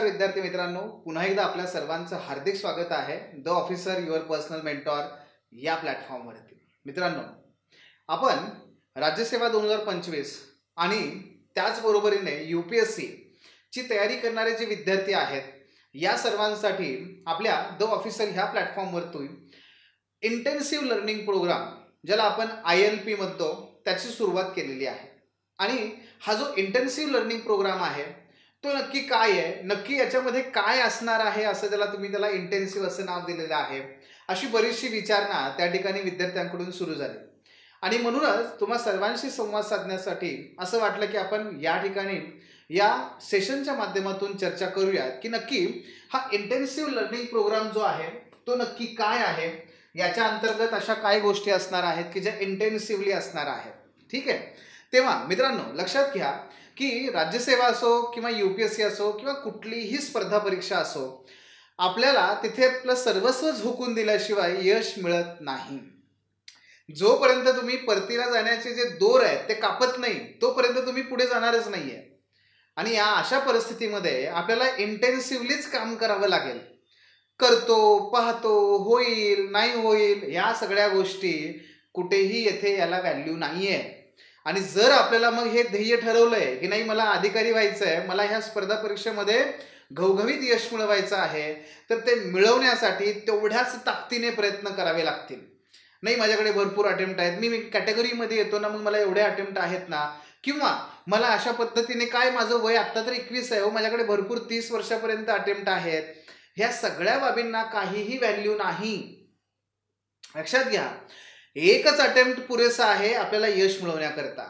नमस्कार विद्यार्थी मित्रांनो, पुन्हा एकदा आपल्या सर्वांचं हार्दिक स्वागत आहे the officer your personal mentor या प्लॅटफॉर्मवरती. मित्रांनो, आपण राज्यसेवा 2025 आणि त्याचबरोबरीने UPSC ची तयारी करणारे जे विद्यार्थी आहेत या सर्वांसाठी आपल्या द ऑफिसर ह्या प्लॅटफॉर्मवरती इंटेन्सिव्ह लर्निंग प्रोग्राम, ज्याला आपण ILP म्हणतो, त्याची सुरुवात केलेली आहे. आणि हा जो इंटेन्सिव्ह लर्निंग प्रोग्राम आहे तो नक्की काय आहे, नक्की याच्यामध्ये काय असणार आहे, असं तुम्ही त्याला इंटेन्सिव्ह असं नाव दिलेलं आहे. अशी बरीचशी विचारणा त्या ठिकाणी विद्यार्थ्यांकडून सुरू झाली आणि म्हणूनच तुम्हा सर्वांशी संवाद साधण्यासाठी असं वाटलं की आपण या ठिकाणी या सेशनच्या माध्यमातून चर्चा करूयात की नक्की हा इंटेन्सिव्ह लर्निंग प्रोग्राम जो आहे तो नक्की काय आहे, याच्या अंतर्गत अशा काय गोष्टी असणार आहेत की ज्या इंटेन्सिव्हली असणार आहेत. ठीक आहे. तेव्हा मित्रांनो, लक्षात घ्या की राज्यसेवा असो किंवा UPSC असो किंवा कुठलीही स्पर्धा परीक्षा असो, आपल्याला तिथे आपलं सर्वस्व झोकून दिल्याशिवाय यश मिळत नाही. जोपर्यंत तुम्ही परतीला जाण्याचे जे दोर आहेत ते कापत नाही तोपर्यंत तुम्ही पुढे जाणारच नाहीये. आणि या अशा परिस्थितीमध्ये आपल्याला इंटेन्सिव्हलीच काम करावं लागेल. करतो, पाहतो, होईल नाही होईल या सगळ्या गोष्टी कुठेही येथे याला व्हॅल्यू नाहीये. आणि जर आपल्याला मग हे ध्येय ठरवलंय की नाही मला अधिकारी व्हायचं आहे, मला ह्या स्पर्धा परीक्षेमध्ये घवघवीत यश मिळवायचं आहे, तर ते मिळवण्यासाठी तेवढ्याच ताकदीने प्रयत्न करावे लागतील. नाही माझ्याकडे भरपूर अटेम्प्ट आहेत, मी कॅटेगरीमध्ये येतो ना, मग मला एवढे अटेम्प्ट आहेत ना, किंवा मला अशा पद्धतीने काय माझं वय आत्ता तर 21 आहे, माझ्याकडे भरपूर 30 वर्षापर्यंत अटेम्प्ट आहेत, ह्या सगळ्या बाबींना काहीही व्हॅल्यू नाही. लक्षात घ्या, एकच अटेम्प्ट पुरेसा आहे आपल्याला यश मिळवण्याकरता.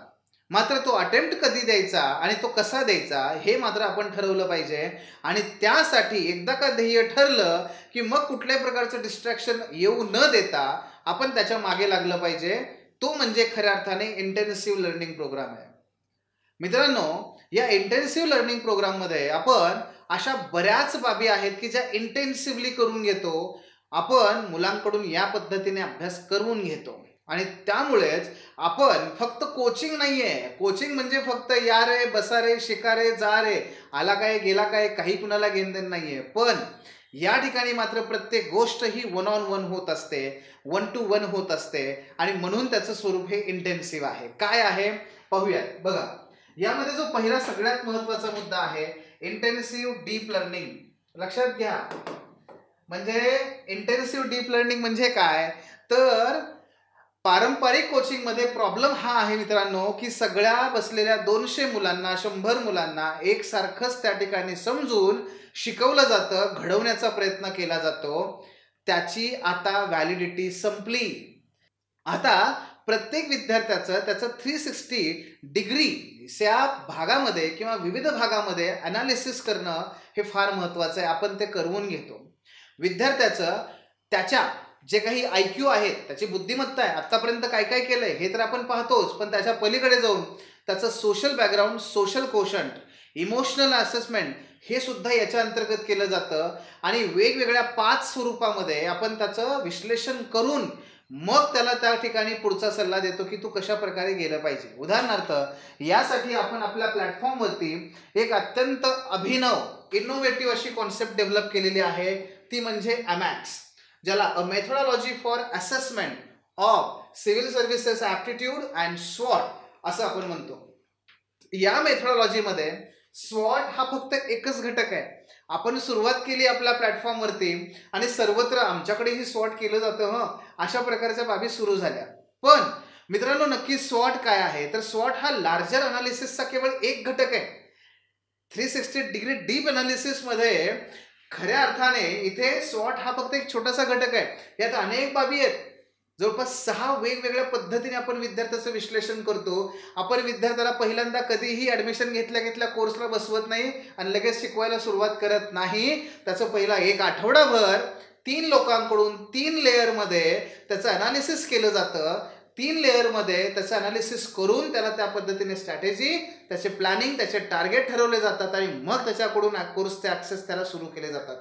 मात्र तो अटेम्प्ट कधी द्यायचा आणि तो कसा द्यायचा हे मात्र आपण ठरवलं पाहिजे. आणि त्यासाठी एकदा का ध्येय ठरलं की मग कुठल्याही प्रकारचं डिस्ट्रॅक्शन येऊ न देता आपण त्याच्या मागे लागलं पाहिजे. तो म्हणजे खऱ्या अर्थाने इंटेन्सिव्ह लर्निंग प्रोग्राम आहे. मित्रांनो, या इंटेन्सिव्ह लर्निंग प्रोग्राम मध्ये आपण अशा बऱ्याच बाबी आहेत की ज्या इंटेन्सिव्हली करून घेतो. आपण मुलांकडून या पद्धतीने अभ्यास करून घेतो आणि त्यामुळेच आपण फक्त कोचिंग नाहीये, कोचिंग म्हणजे फक्त या रे बसा रे शिका रे जा रे, आला काय गेला काय, काही कुणाला घेणदेण नाहीये. पण या ठिकाणी मात्र प्रत्येक गोष्ट ही 1-on-1 होत असते, 1-to-1 होत असते आणि म्हणून त्याचं स्वरूप हे इंटेन्सिव्ह आहे. काय आहे पाहूयात. बघा, यामध्ये जो पहिला सगळ्यात महत्वाचा मुद्दा आहे इंटेन्सिव्ह डीप लर्निंग. लक्षात घ्या, म्हणजे इंटेन्सिव्ह डीप लर्निंग म्हणजे काय, तर पारंपरिक कोचिंग मध्ये प्रॉब्लेम हा आहे मित्रांनो की सगळ्या बसलेल्या 200 मुलांना 100 मुलांना एकसारखंच त्या ठिकाणी समजून शिकवलं जातं, घडवण्याचा प्रयत्न केला जातो. त्याची आता व्हॅलिडिटी संपली. आता प्रत्येक विद्यार्थ्याचं त्याचं 360 डिग्री या भागामध्ये किंवा विविध भागामध्ये अनालिसिस करणं हे फार महत्वाचं आहे. आपण ते करवून घेतो. विद्यार्थ्याचं त्याच्या जे काही IQ आहेत, त्याची बुद्धिमत्ता आहे, आतापर्यंत काय काय केलंय हे तर आपण पाहतोच, पण त्याच्या पलीकडे जाऊन त्याचं social background, social quotient, emotional assessment हे सुद्धा याच्या अंतर्गत केलं जातं. आणि वेगवेगळ्या 5 स्वरूपामध्ये आपण त्याचं विश्लेषण करून मग त्याला त्या ठिकाणी पुढचा सल्ला देतो की तू कशा प्रकारे गेलं पाहिजे. उदाहरणार्थ, यासाठी आपण आपल्या प्लॅटफॉर्मवरती एक अत्यंत अभिनव इनोव्हेटिव्ह अशी कॉन्सेप्ट डेव्हलप केलेली आहे, ती म्हणजे AMAX, ज्याला a methodology for assessment of civil services aptitude and SWOT असं आपण म्हणतो. या मेथोडॉलॉजीमध्ये SWOT हा फक्त एकच घटक आहे. आपण सुरुवात केली आपल्या प्लॅटफॉर्मवरती आणि सर्वत्र आमच्याकडेही SWOT केलं जातं, अशा प्रकारच्या बाबी सुरू झाल्या. पण मित्रांनो, नक्की SWOT काय आहे, तर SWOT हा लार्जर अनालिसिसचा केवळ एक घटक आहे. 360 डिग्री डीप अनालिसिस मध्ये खऱ्या अर्थाने इथे SWOT हा फक्त एक छोटासा घटक आहे. यात अनेक बाबी आहेत. जवळपास 6 वेगवेगळ्या पद्धतीने आपण विद्यार्थ्याचं विश्लेषण करतो. आपण विद्यार्थ्याला पहिल्यांदा कधीही ऍडमिशन घेतल्या कोर्सला बसवत नाही आणि लगेच शिकवायला सुरुवात करत नाही. त्याचं पहिला 1 आठवडाभर 3 लोकांकडून 3 लेअरमध्ये त्याचं अनालिसिस केलं जातं. 3 लेअरमध्ये त्याचं अनालिसिस करून त्याला त्या पद्धतीने स्ट्रॅटेजी, त्याचे प्लॅनिंग, त्याचे टार्गेट ठरवले जातात आणि मग त्याच्याकडून कोर्सचे ॲक्सेस त्याला सुरू केले जातात.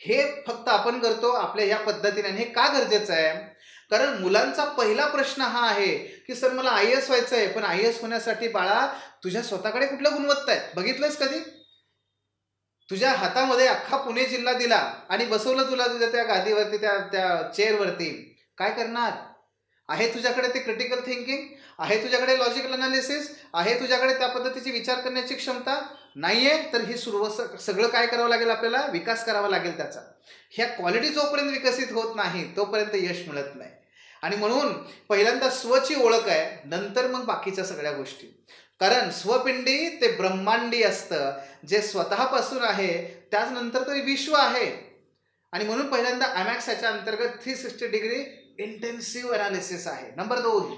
हे फक्त आपण करतो आपल्या ह्या पद्धतीने. हे का गरजेचं आहे, कारण मुलांचा पहिला प्रश्न हा आहे की सर मला IAS व्हायचं आहे, पण IAS होण्यासाठी बाळा तुझ्या स्वतःकडे कुठल्या गुणवत्ता आहेत, बघितलंस कधी? तुझ्या हातामध्ये अख्खा पुणे जिल्हा दिला आणि बसवलं तुला तुझ्या त्या गादीवरती, त्या त्या चेअरवरती, काय करणार? आहे तुझ्याकडे ते क्रिटिकल थिंकिंग? आहे तुझ्याकडे लॉजिकल अनालिसिस? आहे तुझ्याकडे त्या पद्धतीची विचार करण्याची क्षमता? नाहीये तर ही सगळं काय करावं लागेल? आपल्याला विकास करावा लागेल त्याचा. ह्या क्वालिटी जोपर्यंत विकसित होत नाही तोपर्यंत यश मिळत नाही. आणि म्हणून पहिल्यांदा स्वची ओळख आहे, नंतर मग बाकीच्या सगळ्या गोष्टी. कारण स्वपिंडी ते ब्रह्मांडी असतं, जे स्वतःपासून आहे त्याच नंतर तो विश्व आहे. आणि म्हणून पहिल्यांदा अमॅक्स याच्या अंतर्गत 360 डिग्री इंटेन्सिव्ह अनालिसिस आहे. नंबर 2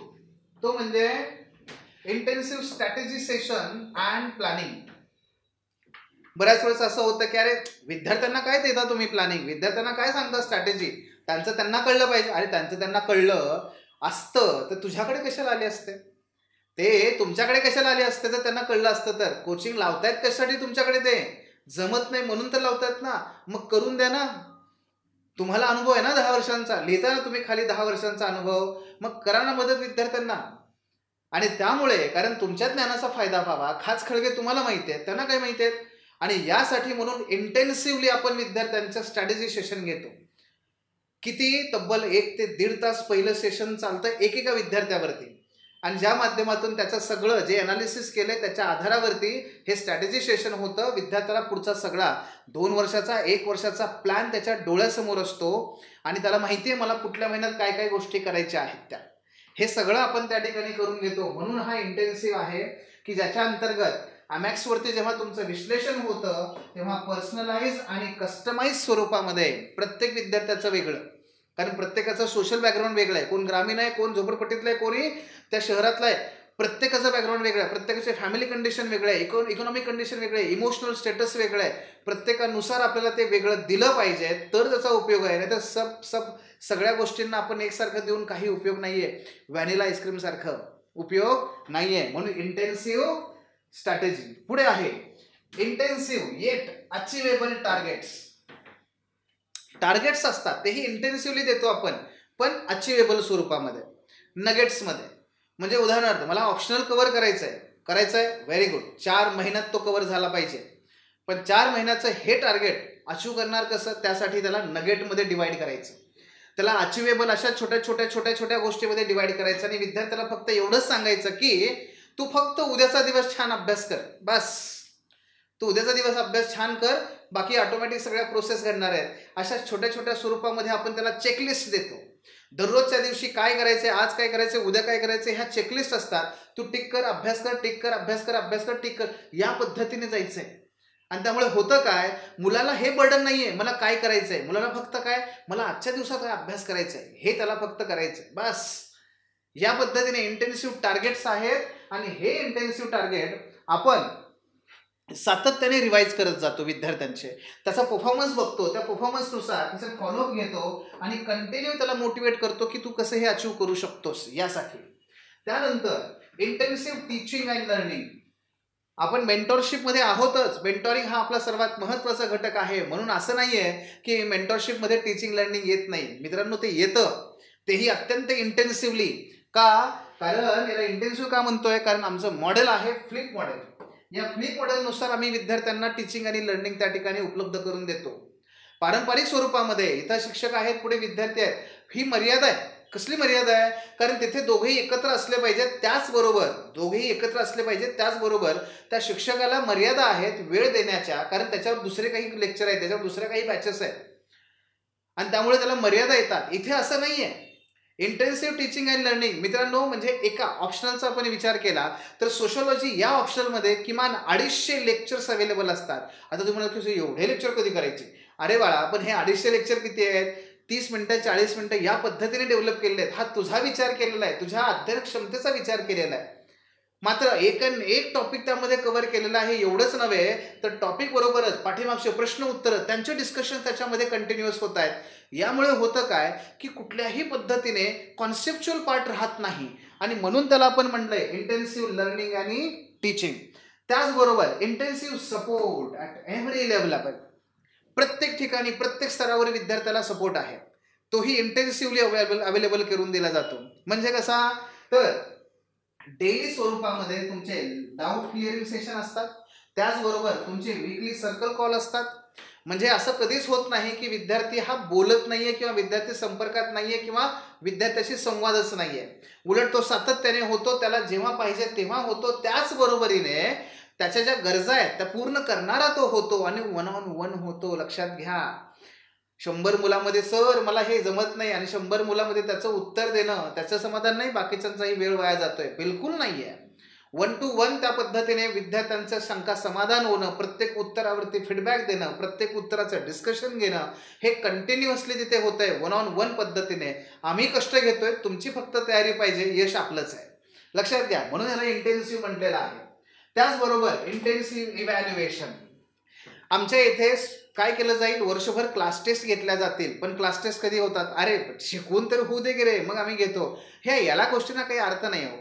तो म्हणजे intensive strategy session and planning. बऱ्याच वेळेस असं होतं की अरे विद्यार्थ्यांना काय देता तुम्ही प्लॅनिंग, विद्यार्थ्यांना काय सांगता स्ट्रॅटेजी, त्यांचं त्यांना कळलं पाहिजे. अरे त्यांचं त्यांना कळलं असतं तर तुझ्याकडे कशाला आले असते? ते तुमच्याकडे कशाला आले असते तर त्यांना कळलं असतं तर. कोचिंग लावतायत कशासाठी तुमच्याकडे? ते जमत नाही म्हणून तर लावतायत ना. मग करून द्या ना. तुम्हाला अनुभव आहे ना 10 वर्षांचा, लिहिता ना तुम्ही खाली 10 वर्षांचा अनुभव, मग करा ना मदत विद्यार्थ्यांना. आणि त्यामुळे कारण तुमच्या ज्ञानाचा फायदा व्हावा, खास खळगे तुम्हाला माहिती आहेत, त्यांना काय माहिती आहेत. आणि यासाठी म्हणून इंटेन्सिव्हली आपण विद्यार्थ्यांचं स्ट्रॅटेजी सेशन घेतो. किती? तब्बल 1 ते 1.5 तास पहिलं सेशन चालतं एकेका विद्यार्थ्यावरती. आणि ज्या माध्यमातून त्याचं सगळं जे अनालिसिस केलंय त्याच्या आधारावरती हे स्ट्रॅटेजी सेशन होतं. विद्यार्थ्याला पुढचा सगळा 2 वर्षाचा 1 वर्षाचा प्लॅन त्याच्या डोळ्यासमोर असतो आणि त्याला माहिती आहे मला कुठल्या महिन्यात काय काय गोष्टी करायच्या आहेत त्या. हे सगळं आपण त्या ठिकाणी करून घेतो. म्हणून हा इंटेन्सिव्ह आहे की ज्याच्या अंतर्गत अमॅक्सवरती जेव्हा तुमचं विश्लेषण होतं तेव्हा पर्सनलाइज आणि कस्टमाइज स्वरूपामध्ये प्रत्येक विद्यार्थ्याचं वेगळं, कारण प्रत्येकाचं सोशल बॅकग्राऊंड वेगळं आहे. कोण ग्रामीण आहे, कोण झोपडपट्टीतलं आहे, कोणी त्या शहरातला आहे. प्रत्येकाचं बॅकग्राऊंड वेगळं आहे, प्रत्येकाचे फॅमिली कंडिशन वेगळं आहे, इकॉनॉमिक कंडिशन वेगळं आहे, इमोशनल स्टेटस वेगळं आहे. प्रत्येकानुसार आपल्याला ते वेगळं दिलं पाहिजे तर त्याचा उपयोग आहे. नाही तर सगळ्या गोष्टींना आपण एकसारखं देऊन काही उपयोग नाहीये. व्हॅनिला आईस्क्रीम सारखं उपयोग नाहीये. म्हणून इंटेन्सिव्ह स्ट्रॅटेजी. पुढे आहे intensive eight achievable targets. Targets असतात तेही इंटेन्सिव्हली देतो आपण, पण अचिवेबल स्वरूपामध्ये, नगेट्समध्ये. म्हणजे उदाहरणार्थ मला ऑप्शनल कव्हर करायचं आहे व्हेरी गुड, 4 महिन्यात तो कव्हर झाला पाहिजे. पण 4 महिन्याचं हे टार्गेट अचीव करणार कसं? त्यासाठी त्याला नगेटमध्ये डिवाइड करायचं. त्याला अचिवेबल अशा छोट्या गोष्टीमध्ये डिवाइड करायचं आणि विद्यार्थ्याला फक्त एवढंच सांगायचं की तू फक्त उद्याचा दिवस छान अभ्यास कर, बस. तू उद्याचा दिवस अभ्यास छान कर, बाकी ऑटोमॅटिक सगळ्या प्रोसेस घडणार आहेत. अशा छोट्या स्वरूपामध्ये आपण त्याला चेकलिस्ट देतो. दररोजच्या दिवशी काय करायचंय, आज काय करायचंय, उद्या काय करायचंय, ह्या चेकलिस्ट असतात. तू टिक कर, अभ्यास कर, टिक कर, अभ्यास कर, अभ्यास कर, टिक कर, या पद्धतीने जायचंय. आणि त्यामुळे होतं काय, मुलाला हे बर्डन नाहीये मला काय करायचंय, मुलाला फक्त काय, मला आजच्या दिवसात काय अभ्यास करायचाय हे त्याला फक्त करायचंय, बस. या पद्धतीने इंटेन्सिव्ह टार्गेट्स आहेत. आणि हे इंटेन्सिव्ह टार्गेट आपण सातत्याने रिवाइज करत जातो विद्यार्थ्यांचे, त्याचा परफॉर्मन्स बघतो, त्या परफॉर्मन्सनुसार त्याचा फॉलोअप घेतो आणि कंटिन्यू त्याला मोटिवेट करतो की तू कसं हे अचीव करू शकतोस यासाठी. त्यानंतर इंटेन्सिव्ह टीचिंग अँड लर्निंग. आपण मेंटॉरशिपमध्ये आहोतच. मेंटॉरिंग हा आपला सर्वात महत्त्वाचा घटक आहे. म्हणून असं नाहीये की मेंटॉरशिपमध्ये टीचिंग लर्निंग येत नाही. मित्रांनो, ते येतं, तेही अत्यंत इंटेन्सिव्हली. का? कारण याला इंटेन्सिव्ह का म्हणतोय? कारण आमचं मॉडेल आहे फ्लिप मॉडेल. या फ्लिप मॉडेलनुसार आम्ही विद्यार्थ्यांना टीचिंग आणि लर्निंग त्या ठिकाणी उपलब्ध करून देतो. पारंपरिक स्वरूपामध्ये इथं शिक्षक आहेत, पुढे विद्यार्थी आहेत, ही मर्यादा आहे. कसली मर्यादा आहे? कारण तिथे दोघेही एकत्र असले पाहिजेत, त्याचबरोबर त्या शिक्षकाला मर्यादा आहेत वेळ देण्याच्या, कारण त्याच्यावर दुसरे काही लेक्चर आहेत, त्याच्यावर दुसऱ्या काही बॅचेस आहेत आणि त्यामुळे त्याला मर्यादा येतात. इथे असं नाहीये. इंटेन्सिव्ह टीचिंग अँड लर्निंग मित्रांनो, म्हणजे एका ऑप्शनलचा आपण विचार केला तर सोशॉलॉजी या ऑप्शनलमध्ये किमान 250 लेक्चर्स अवेलेबल असतात. आता तुम्हाला एवढे लेक्चर कधी करायचे? अरे बाळा, पण हे 250 लेक्चर किती आहेत? 30 मिनिटं, 40 मिनिटं या पद्धतीने डेव्हलप केलेले आहेत. हा तुझा विचार केलेला आहे, तुझ्या अध्ययन क्षमतेचा विचार केलेला आहे. मात्र एक टॉपिक त्यामध्ये कव्हर केलेला आहे. एवढंच नव्हे तर टॉपिक बरोबरच पाठीमागचे प्रश्न उत्तर त्यांचे डिस्कशन त्याच्यामध्ये कंटिन्युअस होत आहेत. यामुळे होतं काय की कुठल्याही पद्धतीने कॉन्सेप्च्युअल पार्ट राहत नाही आणि म्हणून त्याला आपण म्हणलंय इंटेन्सिव्ह लर्निंग आणि टीचिंग. त्याचबरोबर intensive support at every level. प्रत्येक ठिकाणी प्रत्येक स्तरावर विद्यार्थ्याला सपोर्ट आहे, तोही इंटेन्सिव्हली अवेलेबल करून दिला जातो. म्हणजे कसा? तर डेली स्वरूपामध्ये तुमचे डाऊट क्लिअरिंग सेशन असतात, त्याचबरोबर तुमचे वीकली सर्कल कॉल असतात. म्हणजे असं कधीच होत नाही की विद्यार्थी हा बोलत नाहीये किंवा विद्यार्थी संपर्कात नाहीये किंवा विद्यार्थ्याशी संवादच नाहीये. उलट तो सातत्याने होतो, त्याला जेव्हा पाहिजे तेव्हा होतो. त्याचबरोबरीने त्याच्या ज्या गरजा आहेत त्या पूर्ण करणारा तो होतो आणि वन ऑन वन होतो. लक्षात घ्या, 100 मुलामध्ये सर मला हे जमत नाही आणि 100 मुलामध्ये त्याचं उत्तर देणं, त्याचं समाधान नाही, बाकीच्यांचाही वेळ वाया जातोय, बिलकुल नाहीये. 1 to 1 त्या पद्धतीने विद्यार्थ्यांच्या शंका समाधान होणं, प्रत्येक उत्तरावरती फीडबॅक देणं, प्रत्येक उत्तराचं डिस्कशन घेणं, हे कंटिन्युअसली तिथे होतंय 1 on 1 पद्धतीने. आम्ही कष्ट घेतोय, तुमची फक्त तयारी पाहिजे, यश आपलंच आहे. लक्षात घ्या, म्हणून याला इंटेन्सिव्ह म्हटलेलं आहे. त्याचबरोबर इंटेन्सिव्ह इव्हॅल्युएशन. आमच्या इथे काय केलं जाईल, वर्षभर क्लास टेस्ट घेतल्या जातील. पण क्लास टेस्ट कधी होतात, अरे शिकवून तर होऊ दे की रे, मग आम्ही घेतो. याला गोष्टींना काही अर्थ नाही हो.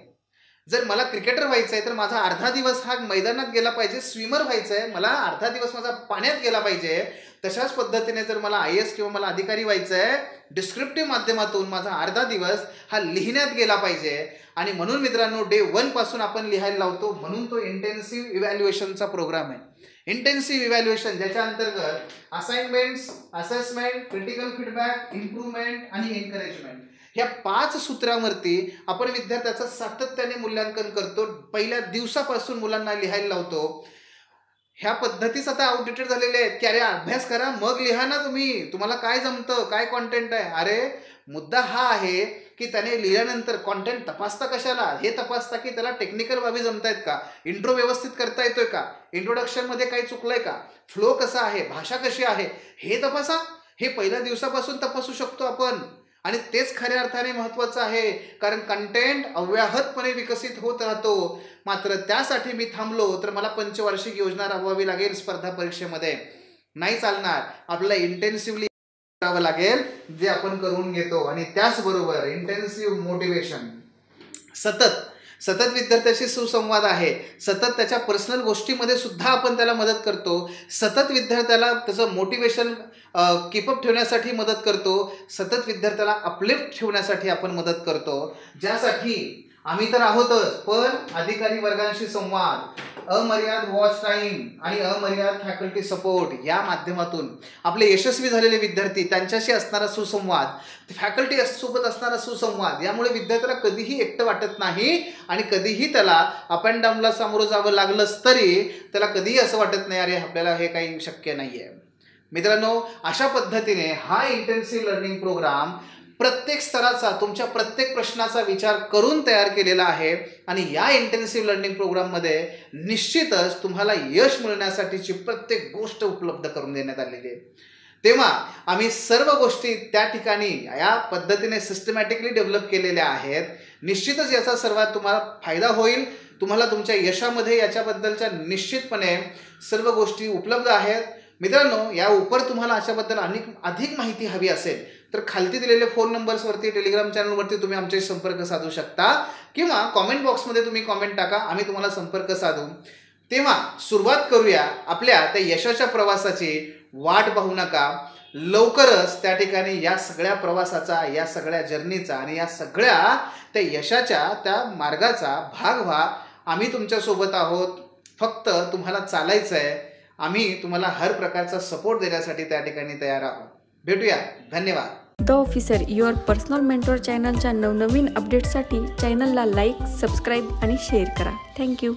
जर मला क्रिकेटर व्हायचं आहे तर माझा अर्धा दिवस हा मैदानात गेला पाहिजे. स्विमर व्हायचं आहे, मला अर्धा दिवस माझा पाण्यात गेला पाहिजे. तशाच पद्धतीने जर मला IAS किंवा मला अधिकारी व्हायचं आहे, डिस्क्रिप्टिव्ह माध्यमातून माझा अर्धा दिवस हा लिहिण्यात गेला पाहिजे. आणि म्हणून मित्रांनो, डे 1 पासून आपण लिहायला लावतो. म्हणून तो इंटेन्सिव्ह इव्हॅल्युएशनचा प्रोग्राम आहे. इंटेन्सिव्ह इव्हॅल्युएशन ज्याच्या अंतर्गत assignments, assessment, critical feedback, improvement आणि एनकरेजमेंट, ह्या 5 सूत्रांवरती आपण विद्यार्थ्याचं सातत्याने मूल्यांकन करतो. पहिल्या दिवसापासून मुलांना लिहायला लावतो. ह्या पद्धतीच आता आउटडेटेड झालेल्या आहेत की अरे अभ्यास करा मग लिहा ना तुम्ही, तुम्हाला काय जमतं, काय कॉन्टेंट आहे. अरे मुद्दा हा आहे की त्याने लिहिल्यानंतर कॉन्टेंट तपासता कशाला, हे तपासता की त्याला टेक्निकल बाबी जमतायत का, इंट्रो व्यवस्थित करता येतोय का, इंट्रोडक्शनमध्ये काही चुकलंय का, फ्लो कसा आहे, भाषा कशी आहे, हे तपासा. हे पहिल्या दिवसापासून तपासू शकतो आपण. आणि तेच खऱ्या अर्थाने महत्त्वाचं आहे, कारण कंटेंट अव्याहतपणे विकसित होत राहतो. मात्र त्यासाठी मी थांबलो तर मला पंचवार्षिक योजना राबवावी लागेल स्पर्धा परीक्षेमध्ये. नाही चालणार, आपल्याला इंटेन्सिव्हली करावं लागेल, जे आपण करून घेतो. आणि त्याचबरोबर इंटेन्सिव्ह मोटिवेशन, सतत विद्यार्थ्याशी सुसंवाद आहे. सतत त्याच्या पर्सनल गोष्टीमध्ये सुद्धा आपण त्याला मदत करतो. सतत विद्यार्थ्याला त्याचं मोटिवेशन कीपअप ठेवण्यासाठी मदत करतो. सतत विद्यार्थ्याला अपलिफ्ट ठेवण्यासाठी आपण मदत करतो. ज्यासाठी आम्ही तर आहोतच, पण अधिकारी वर्गांशी संवाद, अमर्याद वॉच टाईम आणि अमर्याद फॅकल्टी सपोर्ट या माध्यमातून आपले यशस्वी झालेले विद्यार्थी त्यांच्याशी असणारा सुसंवाद, फॅकल्टी सोबत असणारा सुसंवाद, यामुळे विद्यार्थ्याला कधीही एकटं वाटत नाही. आणि कधीही त्याला अप अँड डाऊनला सामोरं जावं लागलंच तरी त्याला कधीही असं वाटत नाही अरे आपल्याला हे काही शक्य नाही आहे. मित्रांनो, अशा पद्धतीने हा इंटेन्सिव्ह लर्निंग प्रोग्राम प्रत्येक स्तराचा, तुमच्या प्रत्येक प्रश्नाचा विचार करून तयार केलेला आहे. आणि या इंटेन्सिव्ह लर्निंग प्रोग्राममध्ये निश्चितच तुम्हाला यश मिळण्यासाठीची प्रत्येक गोष्ट उपलब्ध करून देण्यात आलेली आहे. तेव्हा आम्ही सर्व गोष्टी त्या ठिकाणी या पद्धतीने सिस्टमॅटिकली डेव्हलप केलेल्या आहेत. निश्चितच याचा सर्वात तुम्हाला फायदा होईल. तुम्हाला तुमच्या यशामध्ये याच्याबद्दलच्या निश्चितपणे सर्व गोष्टी उपलब्ध आहेत. मित्रांनो, या उपर तुम्हाला अशाबद्दल अधिक माहिती हवी असेल तर खालती दिलेले फोन नंबर्सवरती, टेलिग्राम चॅनलवरती तुम्ही आमच्याशी संपर्क साधू शकता किंवा कॉमेंट बॉक्समध्ये तुम्ही कॉमेंट टाका, आम्ही तुम्हाला संपर्क साधू. तेव्हा सुरुवात करूया आपल्या त्या यशाच्या प्रवासाची. वाट पाहू नका, लवकरच त्या ठिकाणी या सगळ्या प्रवासाचा, या सगळ्या जर्नीचा आणि या सगळ्या त्या यशाच्या त्या मार्गाचा भाग व्हा. आम्ही तुमच्यासोबत आहोत, फक्त तुम्हाला चालायचं आहे. आम्ही तुम्हाला हर प्रकारचा सपोर्ट देण्यासाठी त्या ठिकाणी तयार आहोत. भेटूया, धन्यवाद. The officer your personal mentor चॅनलच्या नवनवीन अपडेट्ससाठी चॅनलला लाईक, सबस्क्राईब आणि शेअर करा. थँक्यू.